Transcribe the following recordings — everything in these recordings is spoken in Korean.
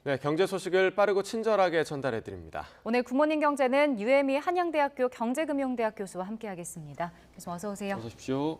네, 경제 소식을 빠르고 친절하게 전달해 드립니다. 오늘 굿모닝 경제는 유혜미 한양대학교 경제금융대학 교수와 함께하겠습니다. 교수 어서 오세요. 어서 오십시오.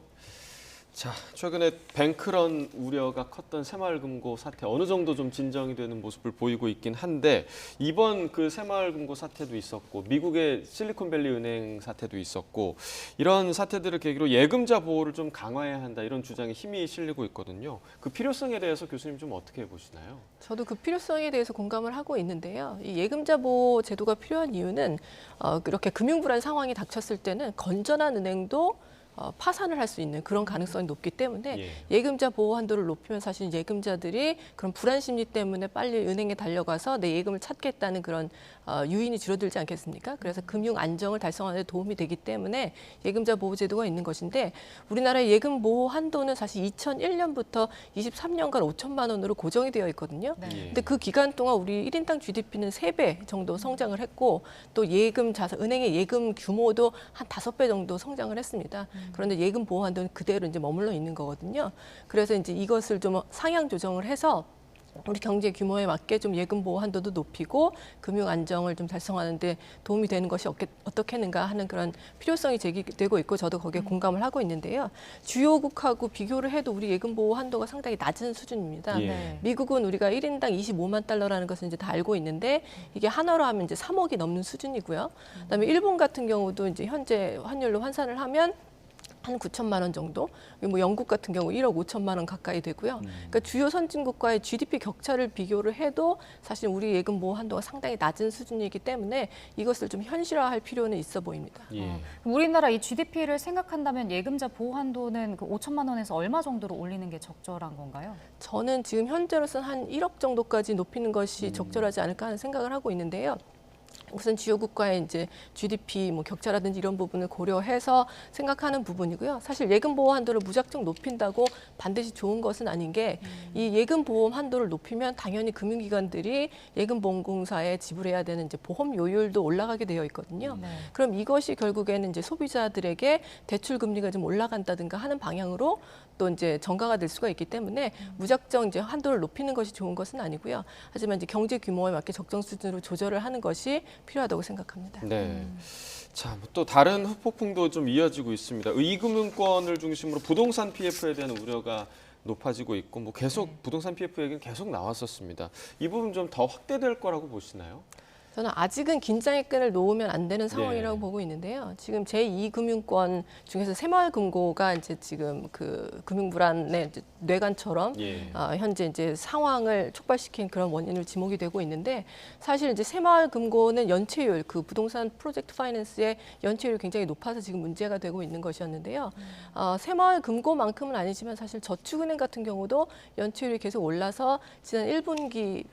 자, 최근에 뱅크런 우려가 컸던 새마을금고 사태 어느 정도 좀 진정이 되는 모습을 보이고 있긴 한데 이번 그 새마을금고 사태도 있었고 미국의 실리콘밸리 은행 사태도 있었고 이런 사태들을 계기로 예금자 보호를 좀 강화해야 한다 이런 주장에 힘이 실리고 있거든요. 그 필요성에 대해서 교수님 좀 어떻게 보시나요? 저도 그 필요성에 대해서 공감을 하고 있는데요. 이 예금자 보호 제도가 필요한 이유는 그렇게 금융불안 상황이 닥쳤을 때는 건전한 은행도 파산을 할 수 있는 그런 가능성이 높기 때문에 예금자 보호 한도를 높이면 사실 예금자들이 그런 불안 심리 때문에 빨리 은행에 달려가서 내 예금을 찾겠다는 그런 유인이 줄어들지 않겠습니까? 그래서 금융 안정을 달성하는 데 도움이 되기 때문에 예금자 보호 제도가 있는 것인데 우리나라의 예금 보호 한도는 사실 2001년부터 23년간 5천만 원으로 고정이 되어 있거든요. 근데 그 기간 동안 우리 1인당 GDP는 3배 정도 성장을 했고 또 예금 자산, 은행의 예금 규모도 한 5배 정도 성장을 했습니다. 그런데 예금 보호 한도는 그대로 이제 머물러 있는 거거든요. 그래서 이제 이것을 좀 상향 조정을 해서 우리 경제 규모에 맞게 좀 예금 보호 한도도 높이고 금융 안정을 좀 달성하는 데 도움이 되는 것이 어떻게 하는가 하는 그런 필요성이 제기되고 있고 저도 거기에 공감을 하고 있는데요. 주요국하고 비교를 해도 우리 예금 보호 한도가 상당히 낮은 수준입니다. 미국은 우리가 1인당 25만 달러라는 것은 이제 다 알고 있는데 이게 한화로 하면 이제 3억이 넘는 수준이고요. 그다음에 일본 같은 경우도 이제 현재 환율로 환산을 하면 한 9천만 원 정도, 뭐 영국 같은 경우 1억 5천만 원 가까이 되고요. 그러니까 주요 선진국과의 GDP 격차를 비교를 해도 사실 우리 예금 보호 한도가 상당히 낮은 수준이기 때문에 이것을 좀 현실화할 필요는 있어 보입니다. 우리나라 이 GDP를 생각한다면 예금자 보호 한도는 그 5천만 원에서 얼마 정도로 올리는 게 적절한 건가요? 저는 지금 현재로서는 한 1억 정도까지 높이는 것이 적절하지 않을까 하는 생각을 하고 있는데요. 우선 주요 국가의 이제 GDP 뭐 격차라든지 이런 부분을 고려해서 생각하는 부분이고요. 사실 예금 보호 한도를 무작정 높인다고 반드시 좋은 것은 아닌 게 이 예금 보험 한도를 높이면 당연히 금융기관들이 예금보험공사에 지불해야 되는 이제 보험 요율도 올라가게 되어 있거든요. 그럼 이것이 결국에는 이제 소비자들에게 대출 금리가 좀 올라간다든가 하는 방향으로 또 이제 전가가 될 수가 있기 때문에 무작정 이제 한도를 높이는 것이 좋은 것은 아니고요. 하지만 이제 경제 규모에 맞게 적정 수준으로 조절을 하는 것이 필요하다고 생각합니다. 네. 자, 또 다른 후폭풍도 좀 이어지고 있습니다. 의금융권을 중심으로 부동산 PF에 대한 우려가 높아지고 있고 뭐 계속 부동산 PF 얘기는 계속 나왔었습니다. 이 부분 좀 더 확대될 거라고 보시나요? 저는 아직은 긴장의 끈을 놓으면 안 되는 상황이라고 보고 있는데요. 지금 제2금융권 중에서 새마을금고가 이제 지금 그 금융불안의 이제 뇌관처럼 현재 이제 상황을 촉발시킨 그런 원인으로 지목이 되고 있는데 사실 이제 새마을금고는 연체율, 그 부동산 프로젝트 파이낸스의 연체율이 굉장히 높아서 지금 문제가 되고 있는 것이었는데요. 새마을금고만큼은 아니지만 사실 저축은행 같은 경우도 연체율이 계속 올라서 지난 1분기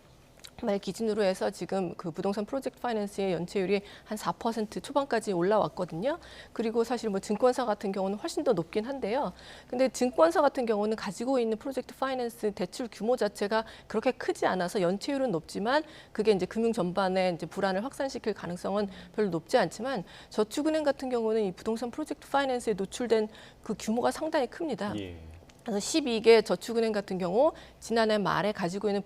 말 기준으로 해서 지금 그 부동산 프로젝트 파이낸스의 연체율이 한 4% 초반까지 올라왔거든요. 그리고 사실 뭐 증권사 같은 경우는 훨씬 더 높긴 한데요. 근데 증권사 같은 경우는 가지고 있는 프로젝트 파이낸스 대출 규모 자체가 그렇게 크지 않아서 연체율은 높지만 그게 이제 금융 전반에 이제 불안을 확산시킬 가능성은 별로 높지 않지만 저축은행 같은 경우는 이 부동산 프로젝트 파이낸스에 노출된 그 규모가 상당히 큽니다. 그래서 12개 저축은행 같은 경우 지난해 말에 가지고 있는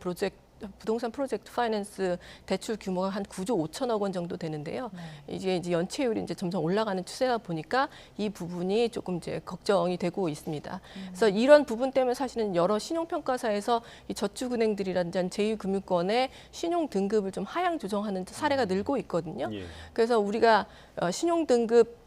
부동산 프로젝트 파이낸스 대출 규모가 한 9조 5천억 원 정도 되는데요. 이제 연체율이 이제 점점 올라가는 추세다 보니까 이 부분이 조금 이제 걱정이 되고 있습니다. 그래서 이런 부분 때문에 사실은 여러 신용평가사에서 이 저축은행들이라든지 제2금융권의 신용 등급을 좀 하향 조정하는 사례가 늘고 있거든요. 그래서 우리가 신용 등급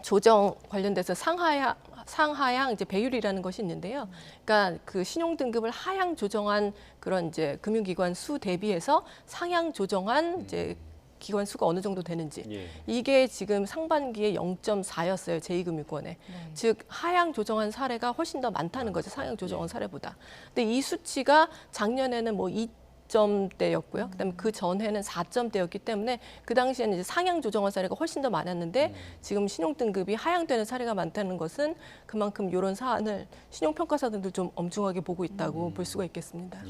조정 관련돼서 상하향 이제 배율이라는 것이 있는데요. 그러니까 그 신용 등급을 하향 조정한 그런 이제 금융기관 수 대비해서 상향 조정한 이제 기관 수가 어느 정도 되는지 이게 지금 상반기에 0.4였어요. 제2금융권에. 즉 하향 조정한 사례가 훨씬 더 많다는 거죠. 상향 조정한 사례보다. 근데 이 수치가 작년에는 뭐 2점대였고요. 그다음에 그 전에는 4점대였기 때문에 그 당시에는 이제 상향 조정한 사례가 훨씬 더 많았는데 지금 신용 등급이 하향되는 사례가 많다는 것은 그만큼 이런 사안을 신용평가사들도 좀 엄중하게 보고 있다고 볼 수가 있겠습니다.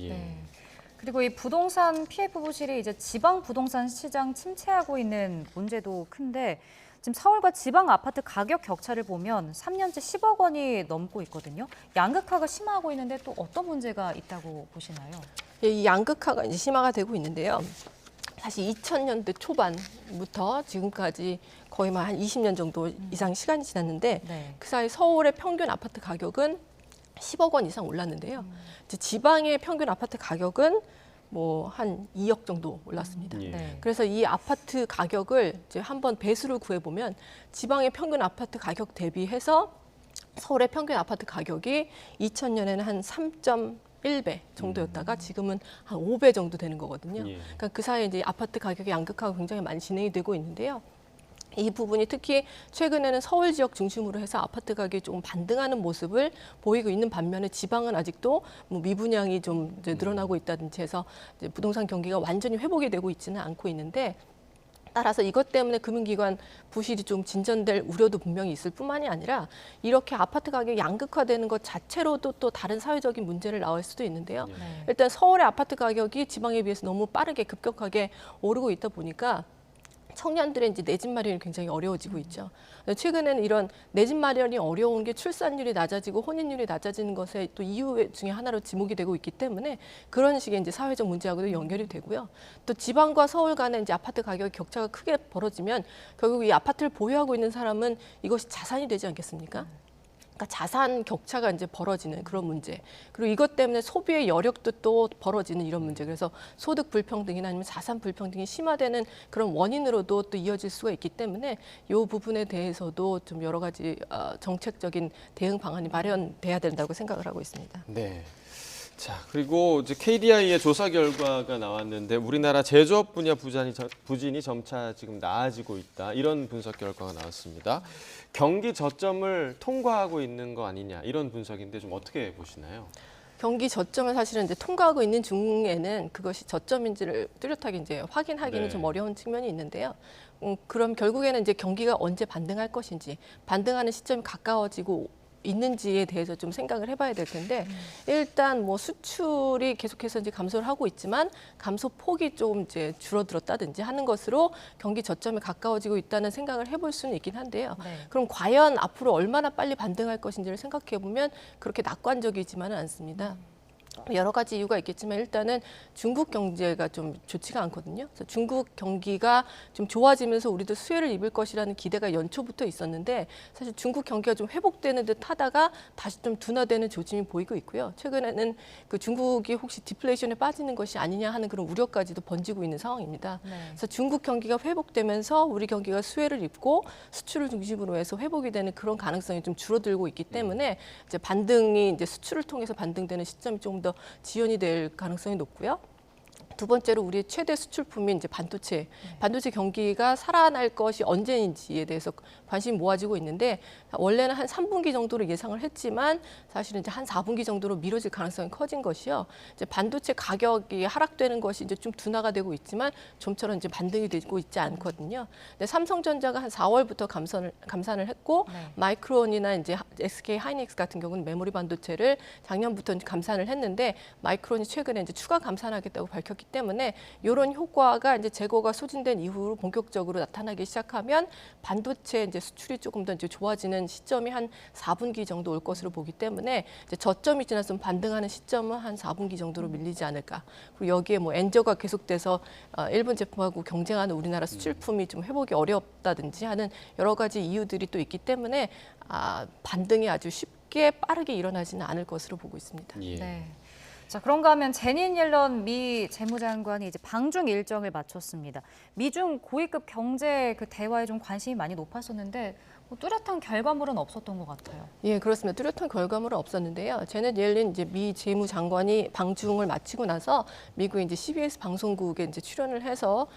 그리고 이 부동산 PF 부실이 이제 지방 부동산 시장 침체하고 있는 문제도 큰데 지금 서울과 지방 아파트 가격 격차를 보면 3년째 10억 원이 넘고 있거든요. 양극화가 심화하고 있는데 또 어떤 문제가 있다고 보시나요? 이 양극화가 이제 심화가 되고 있는데요. 사실 2000년대 초반부터 지금까지 거의 한 20년 정도 이상 시간이 지났는데 네. 그 사이 서울의 평균 아파트 가격은 10억 원 이상 올랐는데요. 이제 지방의 평균 아파트 가격은 뭐 한 2억 정도 올랐습니다. 예. 네. 그래서 이 아파트 가격을 이제 한번 배수를 구해보면 지방의 평균 아파트 가격 대비해서 서울의 평균 아파트 가격이 2000년에는 한 3.1배 정도였다가 지금은 한 5배 정도 되는 거거든요. 예. 그러니까 그 사이에 이제 아파트 가격의 양극화가 굉장히 많이 진행이 되고 있는데요. 이 부분이 특히 최근에는 서울 지역 중심으로 해서 아파트 가격이 조금 반등하는 모습을 보이고 있는 반면에 지방은 아직도 뭐 미분양이 좀 이제 늘어나고 있다든지 해서 이제 부동산 경기가 완전히 회복이 되고 있지는 않고 있는데 따라서 이것 때문에 금융기관 부실이 좀 진전될 우려도 분명히 있을 뿐만이 아니라 이렇게 아파트 가격이 양극화되는 것 자체로도 또 다른 사회적인 문제를 낳을 수도 있는데요. 네. 일단 서울의 아파트 가격이 지방에 비해서 너무 빠르게 급격하게 오르고 있다 보니까 청년들의 이제 내 집 마련이 굉장히 어려워지고 있죠. 최근에는 이런 내 집 마련이 어려운 게 출산율이 낮아지고 혼인율이 낮아지는 것의 또 이유 중에 하나로 지목이 되고 있기 때문에 그런 식의 이제 사회적 문제하고도 연결이 되고요. 또 지방과 서울 간의 이제 아파트 가격 격차가 크게 벌어지면 결국 이 아파트를 보유하고 있는 사람은 이것이 자산이 되지 않겠습니까? 그러니까 자산 격차가 이제 벌어지는 그런 문제. 그리고 이것 때문에 소비의 여력도 또 벌어지는 이런 문제. 그래서 소득 불평등이나 아니면 자산 불평등이 심화되는 그런 원인으로도 또 이어질 수가 있기 때문에 이 부분에 대해서도 좀 여러 가지 정책적인 대응 방안이 마련돼야 된다고 생각을 하고 있습니다. 네. 자, 그리고 이제 KDI의 조사 결과가 나왔는데 우리나라 제조업 분야 부진이 점차 지금 나아지고 있다. 이런 분석 결과가 나왔습니다. 경기 저점을 통과하고 있는 거 아니냐 이런 분석인데 좀 어떻게 보시나요? 경기 저점을 사실은 이제 통과하고 있는 중에는 그것이 저점인지를 뚜렷하게 이제 확인하기는 네. 좀 어려운 측면이 있는데요. 그럼 결국에는 이제 경기가 언제 반등할 것인지, 반등하는 시점이 가까워지고 있는지에 대해서 좀 생각을 해봐야 될 텐데 일단 뭐 수출이 계속해서 이제 감소를 하고 있지만 감소 폭이 좀 이제 줄어들었다든지 하는 것으로 경기 저점에 가까워지고 있다는 생각을 해볼 수는 있긴 한데요. 네. 그럼 과연 앞으로 얼마나 빨리 반등할 것인지를 생각해 보면 그렇게 낙관적이지만은 않습니다. 여러 가지 이유가 있겠지만 일단은 중국 경제가 좀 좋지가 않거든요. 그래서 중국 경기가 좀 좋아지면서 우리도 수혜를 입을 것이라는 기대가 연초부터 있었는데 사실 중국 경기가 좀 회복되는 듯 하다가 다시 좀 둔화되는 조짐이 보이고 있고요. 최근에는 그 중국이 혹시 디플레이션에 빠지는 것이 아니냐 하는 그런 우려까지도 번지고 있는 상황입니다. 네. 그래서 중국 경기가 회복되면서 우리 경기가 수혜를 입고 수출을 중심으로 해서 회복이 되는 그런 가능성이 좀 줄어들고 있기 때문에 이제 반등이 이제 수출을 통해서 반등되는 시점이 조금 더 지연이 될 가능성이 높고요. 두 번째로 우리의 최대 수출품인 이제 반도체 경기가 살아날 것이 언제인지에 대해서 관심이 모아지고 있는데 원래는 한 3분기 정도로 예상을 했지만 사실은 이제 한 4분기 정도로 미뤄질 가능성이 커진 것이요. 이제 반도체 가격이 하락되는 것이 이제 좀 둔화가 되고 있지만 좀처럼 이제 반등이 되고 있지 않거든요. 근데 삼성전자가 한 4월부터 감산을 했고 네. 마이크론이나 이제 SK 하이닉스 같은 경우는 메모리 반도체를 작년부터 감산을 했는데 마이크론이 최근에 이제 추가 감산하겠다고 밝혔기 때문에 이런 효과가 이제 재고가 소진된 이후로 본격적으로 나타나기 시작하면 반도체 이제 수출이 조금 더 이제 좋아지는 시점이 한 4분기 정도 올 것으로 보기 때문에 이제 저점이 지나서 반등하는 시점은 한 4분기 정도로 밀리지 않을까. 그리고 여기에 뭐 엔저가 계속돼서 일본 제품하고 경쟁하는 우리나라 수출품이 좀 회복이 어렵다든지 하는 여러 가지 이유들이 또 있기 때문에 반등이 아주 쉽게 빠르게 일어나지는 않을 것으로 보고 있습니다. 예. 네. 자, 그런가 하면 제닛 옐런 미 재무장관이 이제 방중 일정을 마쳤습니다. 미중 고위급 경제 그 대화에 좀 관심이 많이 높았었는데 뭐 뚜렷한 결과물은 없었던 것 같아요. 예, 그렇습니다. 뚜렷한 결과물은 없었는데요. 제넷 옐런 이제 미 재무장관이 방중을 마치고 나서 미국 이제 CBS 방송국에 이제 출연을 해서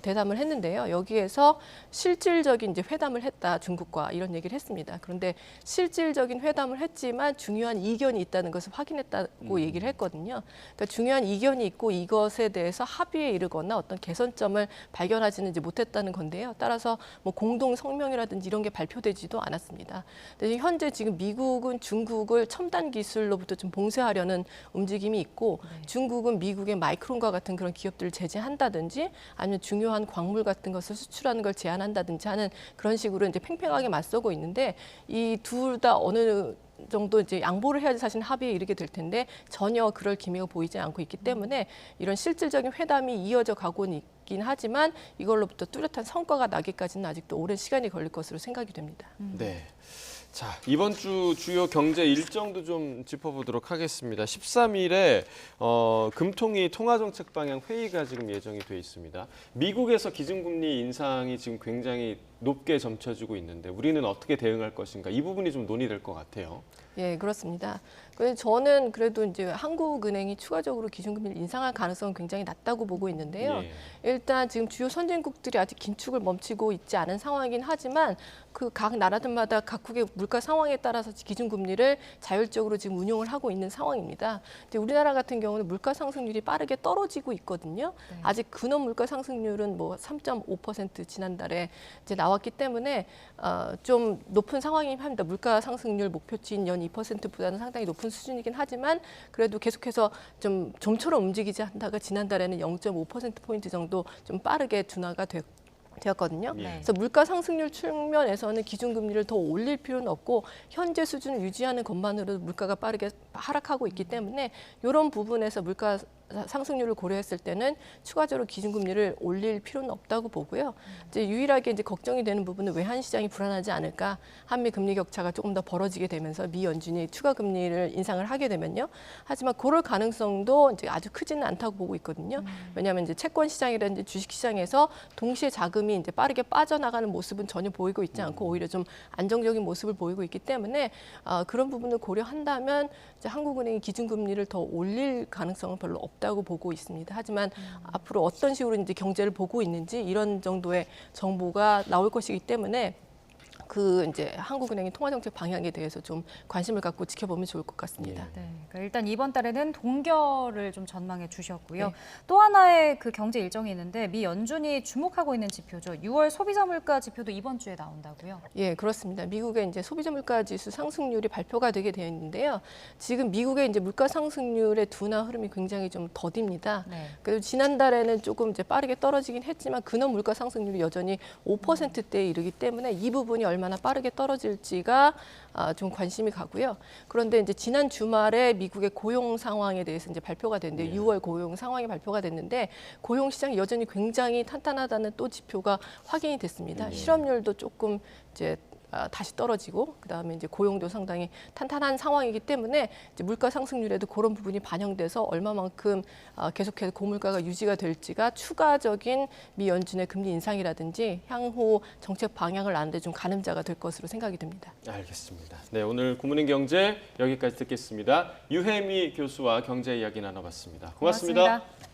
대담을 했는데요. 여기에서 실질적인 이제 회담을 했다 중국과 이런 얘기를 했습니다. 그런데 실질적인 회담을 했지만 중요한 이견이 있다는 것을 확인했다고 얘기를 했거든요. 그러니까 중요한 이견이 있고 이것에 대해서 합의에 이르거나 어떤 개선점을 발견하지는 이제 못했다는 건데요. 따라서 뭐 공동 성명이라든지 이런 게 발표되지도 않았습니다. 근데 현재 지금 미국은 중국을 첨단 기술로부터 좀 봉쇄하려는 움직임이 있고 중국은 미국의 마이크론과 같은 그런 기업들을 제재한다든지 아니면 중요한 광물 같은 것을 수출하는 걸 제한한다든지 하는 그런 식으로 이제 팽팽하게 맞서고 있는데 이 둘 다 어느 정도 이제 양보를 해야지 사실 합의에 이르게 될 텐데 전혀 그럴 기미가 보이지 않고 있기 때문에 이런 실질적인 회담이 이어져 가고는 있긴 하지만 이걸로부터 뚜렷한 성과가 나기까지는 아직도 오랜 시간이 걸릴 것으로 생각이 됩니다. 네. 자, 이번 주 주요 경제 일정도 좀 짚어보도록 하겠습니다. 13일에 금통위 통화정책 방향 회의가 지금 예정이 돼 있습니다. 미국에서 기준금리 인상이 지금 굉장히 높게 점쳐지고 있는데 우리는 어떻게 대응할 것인가 이 부분이 좀 논의될 것 같아요. 예, 그렇습니다. 그래서 저는 그래도 이제 한국은행이 추가적으로 기준금리를 인상할 가능성은 굉장히 낮다고 보고 있는데요. 예. 일단 지금 주요 선진국들이 아직 긴축을 멈추고 있지 않은 상황이긴 하지만 그 각 나라들마다 각국의 물가 상황에 따라서 기준금리를 자율적으로 지금 운용을 하고 있는 상황입니다. 근데 우리나라 같은 경우는 물가 상승률이 빠르게 떨어지고 있거든요. 네. 아직 근원 물가 상승률은 뭐 3.5% 지난달에 이제 나왔기 때문에 좀 높은 상황이긴 합니다. 물가 상승률 목표치인 연 2%보다는 상당히 높은 수준이긴 하지만 그래도 계속해서 좀 좀처럼 움직이지 않다가 지난달에는 0.5%포인트 정도 좀 빠르게 둔화가 되었거든요. 예. 그래서 물가 상승률 측면에서는 기준금리를 더 올릴 필요는 없고 현재 수준을 유지하는 것만으로도 물가가 빠르게 하락하고 있기 때문에 이런 부분에서 물가 상승률을 고려했을 때는 추가적으로 기준금리를 올릴 필요는 없다고 보고요. 이제 유일하게 이제 걱정이 되는 부분은 외환 시장이 불안하지 않을까. 한미 금리 격차가 조금 더 벌어지게 되면서 미 연준이 추가 금리를 인상을 하게 되면요. 하지만 그럴 가능성도 이제 아주 크지는 않다고 보고 있거든요. 왜냐하면 이제 채권 시장이라든지 주식 시장에서 동시에 자금이 이제 빠르게 빠져나가는 모습은 전혀 보이고 있지 않고 오히려 좀 안정적인 모습을 보이고 있기 때문에 그런 부분을 고려한다면 이제 한국은행이 기준금리를 더 올릴 가능성은 별로 없다고 보고 있습니다. 하지만 앞으로 어떤 식으로 이제 경제를 보고 있는지 이런 정도의 정보가 나올 것이기 때문에 그 이제 한국은행의 통화정책 방향에 대해서 좀 관심을 갖고 지켜보면 좋을 것 같습니다. 네, 그러니까 일단 이번 달에는 동결을 좀 전망해 주셨고요. 네. 또 하나의 그 경제 일정이 있는데 미 연준이 주목하고 있는 지표죠. 6월 소비자 물가 지표도 이번 주에 나온다고요? 예, 그렇습니다. 미국의 이제 소비자 물가 지수 상승률이 발표가 되게 되어 있는데요. 지금 미국의 이제 물가 상승률의 둔화 흐름이 굉장히 좀 더딥니다. 네. 그래도 지난달에는 조금 이제 빠르게 떨어지긴 했지만 근원 물가 상승률이 여전히 5%대에 이르기 때문에 이 부분이 얼마나 빠르게 떨어질지가 좀 관심이 가고요. 그런데 이제 지난 주말에 미국의 고용 상황에 대해서 이제 발표가 됐는데 6월 고용 상황이 발표가 됐는데 고용 시장이 여전히 굉장히 탄탄하다는 또 지표가 확인이 됐습니다. 실업률도 조금 이제 다시 떨어지고 그다음에 이제 고용도 상당히 탄탄한 상황이기 때문에 이제 물가 상승률에도 그런 부분이 반영돼서 얼마만큼 계속해서 고물가가 유지가 될지가 추가적인 미 연준의 금리 인상이라든지 향후 정책 방향을 아는데 좀 가늠자가 될 것으로 생각이 됩니다. 알겠습니다. 네, 오늘 굿모닝 경제 여기까지 듣겠습니다. 유혜미 교수와 경제 이야기 나눠봤습니다. 고맙습니다. 고맙습니다.